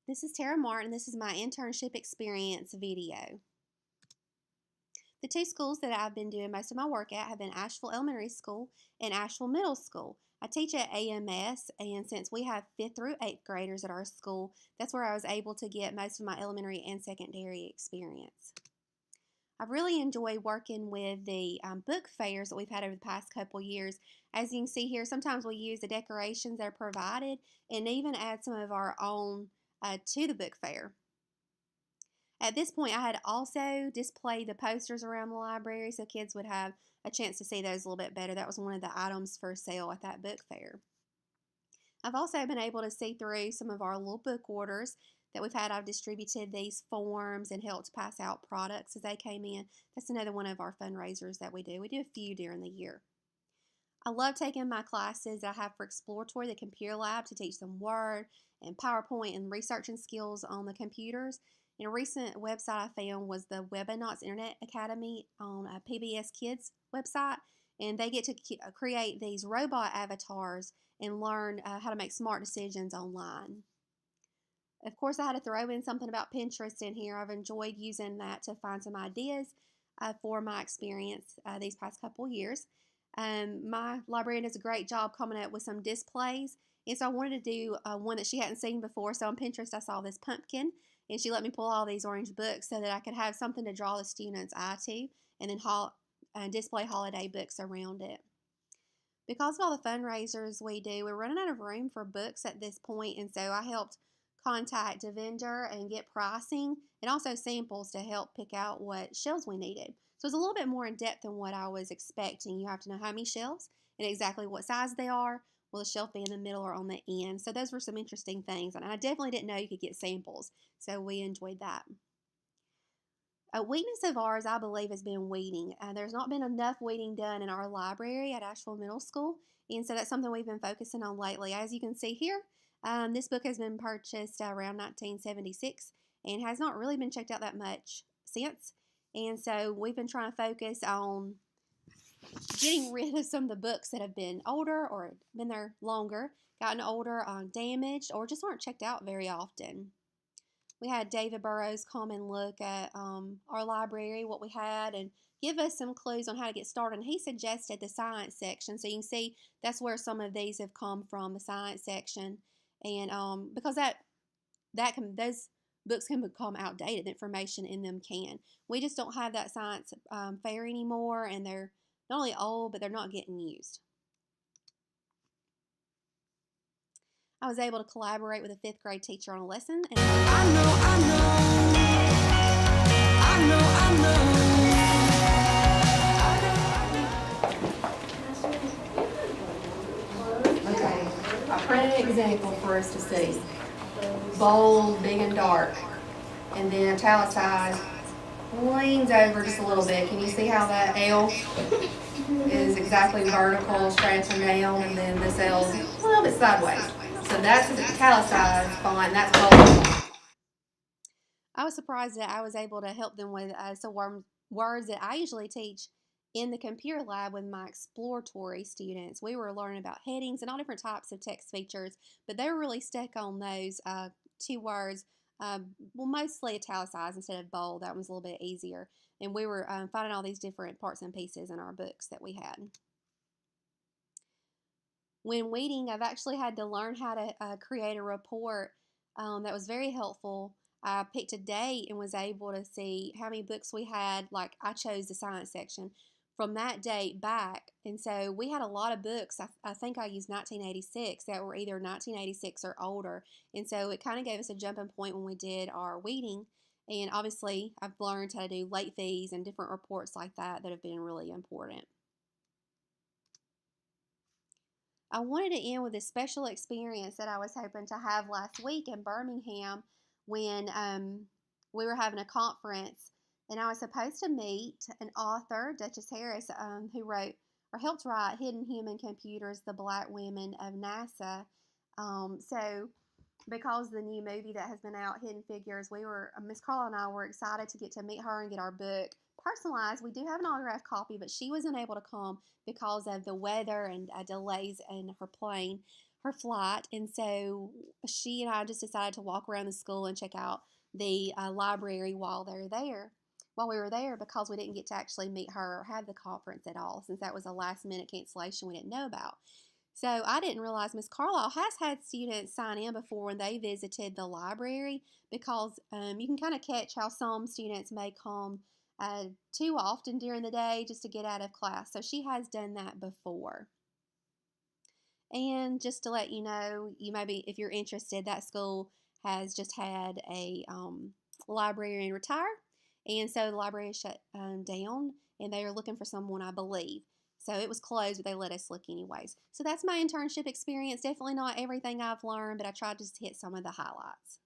This is Tara Martin. This is my internship experience video. The two schools that I've been doing most of my work at have been Asheville Elementary School and Asheville Middle School. I teach at AMS, and since we have 5th through 8th graders at our school, that's where I was able to get most of my elementary and secondary experience. I've really enjoyed working with the book fairs that we've had over the past couple years. As you can see here, sometimes we use the decorations that are provided and even add some of our own to the book fair. At this point, I had also displayed the posters around the library so kids would have a chance to see those a little bit better. That was one of the items for sale at that book fair. I've also been able to see through some of our little book orders that we've had. I've distributed these forms and helped pass out products as they came in. That's another one of our fundraisers that we do. We do a few during the year. I love taking my classes I have for Exploratory, the computer lab, to teach them Word and PowerPoint and researching skills on the computers. And a recent website I found was the Webinauts Internet Academy on a PBS Kids website, and they get to create these robot avatars and learn how to make smart decisions online. Of course, I had to throw in something about Pinterest in here. I've enjoyed using that to find some ideas for my experience these past couple years. My librarian does a great job coming up with some displays, and so I wanted to do one that she hadn't seen before. So on Pinterest, I saw this pumpkin, and she let me pull all these orange books so that I could have something to draw the students' eye to, and then display holiday books around it. Because of all the fundraisers we do, we're running out of room for books at this point, and so I helped contact a vendor and get pricing and also samples to help pick out what shelves we needed. So it's a little bit more in depth than what I was expecting. You have to know how many shelves and exactly what size they are. Will the shelf be in the middle or on the end? So those were some interesting things, and I definitely didn't know you could get samples, so we enjoyed that. A weakness of ours, I believe, has been weeding. There's not been enough weeding done in our library at Asheville Middle School, and so that's something we've been focusing on lately. As you can see here, this book has been purchased around 1976 and has not really been checked out that much since, and so we've been trying to focus on getting rid of some of the books that have been older or been there longer, gotten older, damaged, or just aren't checked out very often. We had David Burrows come and look at our library, what we had, and give us some clues on how to get started. And he suggested the science section. So you can see that's where some of these have come from, the science section. And because those books can become outdated, the information in them can. We just don't have that science fair anymore, and they're not only old, but they're not getting used. I was able to collaborate with a 5th grade teacher on a lesson. And Okay, I printed an example for us to see. Bold, big and dark, and then italicized, leans over just a little bit. Can you see how that L is exactly vertical, stretching down, and then this L is a little bit sideways? So that's the italicized font, that's bold. I was surprised that I was able to help them with some words that I usually teach in the computer lab with my exploratory students. We were learning about headings and all different types of text features, but they were really stuck on those two words, mostly italicized instead of bold. That was a little bit easier. And we were finding all these different parts and pieces in our books that we had. When weeding, I've actually had to learn how to create a report that was very helpful. I picked a date and was able to see how many books we had. Like, I chose the science section from that date back, and so we had a lot of books. I think I used 1986 that were either 1986 or older, and so it kind of gave us a jumping point when we did our weeding. And obviously, I've learned how to do late fees and different reports like that have been really important. I wanted to end with a special experience that I was hoping to have last week in Birmingham when we were having a conference, and I was supposed to meet an author, Duchess Harris, who wrote or helped write Hidden Human Computers, The Black Women of NASA. So because the new movie that has been out, Hidden Figures, Miss Carla and I were excited to get to meet her and get our book personalized. We do have an autographed copy, but she was unable to come because of the weather and delays in her plane. her flight, and so she and I just decided to walk around the school and check out the library while we were there, because we didn't get to actually meet her or have the conference at all, since that was a last minute cancellation we didn't know about. So I didn't realize Miss Carlisle has had students sign in before when they visited the library, because you can kind of catch how some students may come too often during the day just to get out of class. So she has done that before. And just to let you know, you maybe, if you're interested, that school has just had a librarian retire, and so the library is shut down, and they are looking for someone, I believe. So it was closed, but they let us look anyways. So that's my internship experience. Definitely not everything I've learned, but I tried to just hit some of the highlights.